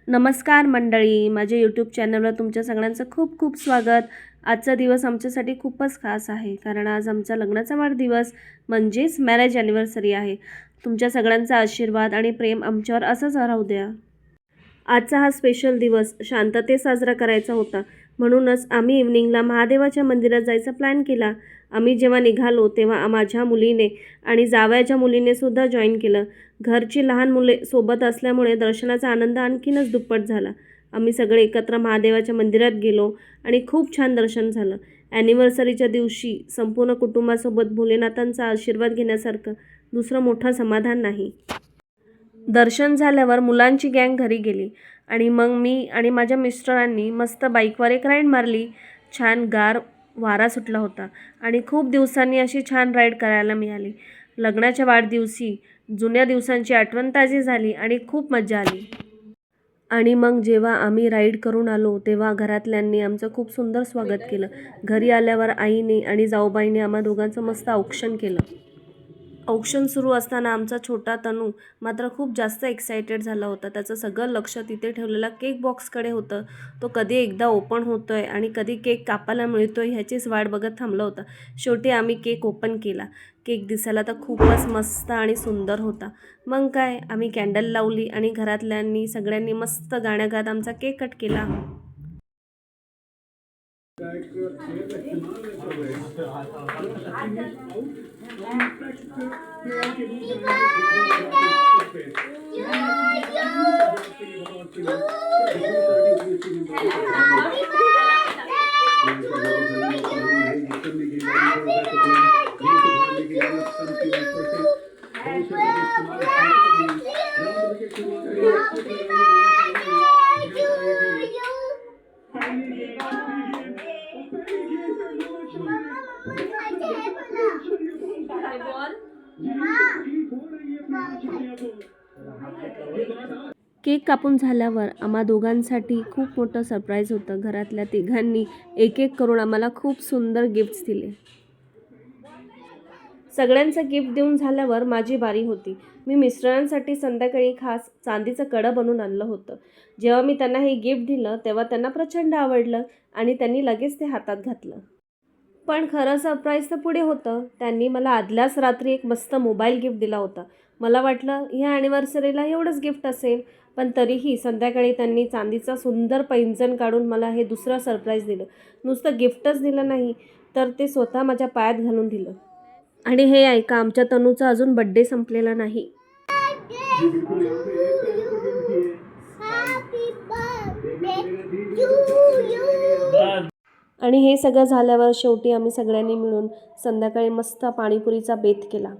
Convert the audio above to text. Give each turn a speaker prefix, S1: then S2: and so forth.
S1: नमस्कार मंडळी, माझ्या यूट्यूब चॅनलवर तुमच्या सगळ्यांचं खूप खूप स्वागत। आजचा दिवस आमच्यासाठी खूपच खास आहे कारण आज आमचा लग्नाचा वाढदिवस म्हणजेच मॅरेज ॲनिव्हर्सरी आहे। तुमच्या सगळ्यांचा आशीर्वाद आणि प्रेम आमच्यावर असंच राहू द्या। आजचा हा स्पेशल दिवस शांततेत साजरा करायचा होता, म्हणूनच आम्ही इव्हनिंगला महादेवाच्या मंदिरात जायचा प्लॅन केला। आम्ही जेव्हा निघालो तेव्हा माझ्या मुलीने आणि जावयाच्या मुलीने सुद्धा जॉईन केलं। घरची लहान मुले सोबत असल्यामुळे दर्शनाचा आनंद आणखीनच दुप्पट झाला। आम्ही सगळे एकत्र महादेवाच्या मंदिरात गेलो आणि खूप छान दर्शन झालं। ॲनिव्हर्सरीच्या दिवशी संपूर्ण कुटुंबासोबत भोलेनाथांचा आशीर्वाद घेण्यासारखं दुसरं मोठं समाधान नाही। दर्शन झाल्यावर मुलांची गँग घरी गेली आणि मग मी आणि माझ्या मिस्टरांनी मस्त बाईकवर एक राईड मारली। छान गार वारा सुटला होता आणि खूप दिवसांनी अशी छान राईड करायला मिळाली। लग्नाच्या वाढदिवशी जुन्या दिवसांची आठवण ताजी झाली आणि खूप मजा आली। आणि मग जेव्हा आम्ही राईड करून आलो तेव्हा घरातल्यांनी आमचं खूप सुंदर स्वागत केलं। घरी आल्यावर आईने आणि जाऊबाईने आम्हा दोघांचं मस्त औक्षण केलं। औक्षण सुरू असताना आमचा छोटा तनू मात्र खूप जास्त एक्सायटेड झाला होता। त्याचं सगळं लक्ष तिथे ठेवलेला केक बॉक्सकडे होतं। तो कधी एकदा ओपन होतोय आणि कधी केक कापायला मिळतोय ह्याचीच वाट बघत थांबला होता। शेवटी आम्ही केक ओपन केला। केक दिसायला तर खूपच मस्त आणि सुंदर होता। मग काय, आम्ही कॅन्डल लावली आणि घरातल्यांनी सगळ्यांनी मस्त गाणं गात आमचा केक कट केला। केक कापून झाल्यावर आम्हा दोघांसाठी खूप मोठं सरप्राईज होतं। घरातल्या तिघांनी एक एक करून आम्हाला खूप सुंदर गिफ्ट्स दिले। सगळ्यांचं गिफ्ट देऊन झाल्यावर माझी बारी होती। मी मिस्टरांसाठी संध्याकाळी खास चांदीचं कडं बनवून आणलं होतं। जेव्हा मी त्यांना हे गिफ्ट दिलं तेव्हा त्यांना प्रचंड आवडलं आणि त्यांनी लगेच ते हातात घातलं। पण खरं सरप्राईज तर पुढे होतं। त्यांनी मला आदल्याच रात्री एक मस्त मोबाईल गिफ्ट दिला होता। मला वाटलं ह्या ॲनिव्हर्सरीला एवढंच गिफ्ट असेल, पण तरीही संध्याकाळी त्यांनी चांदीचा सुंदर पैंजण काढून मला हे दुसरं सरप्राईज दिलं। नुसतं गिफ्टच दिलं नाही तर ते स्वतः माझ्या पायात घालून दिलं। आणि हे ऐका, आमच्या तनूचा अजून बड्डे संपलेला नाही। आणि हे सगळं झाल्यावर शेवटी आम्ही सगळ्यांनी मिळून संध्याकाळी मस्त पाणीपुरीचा बेत केला।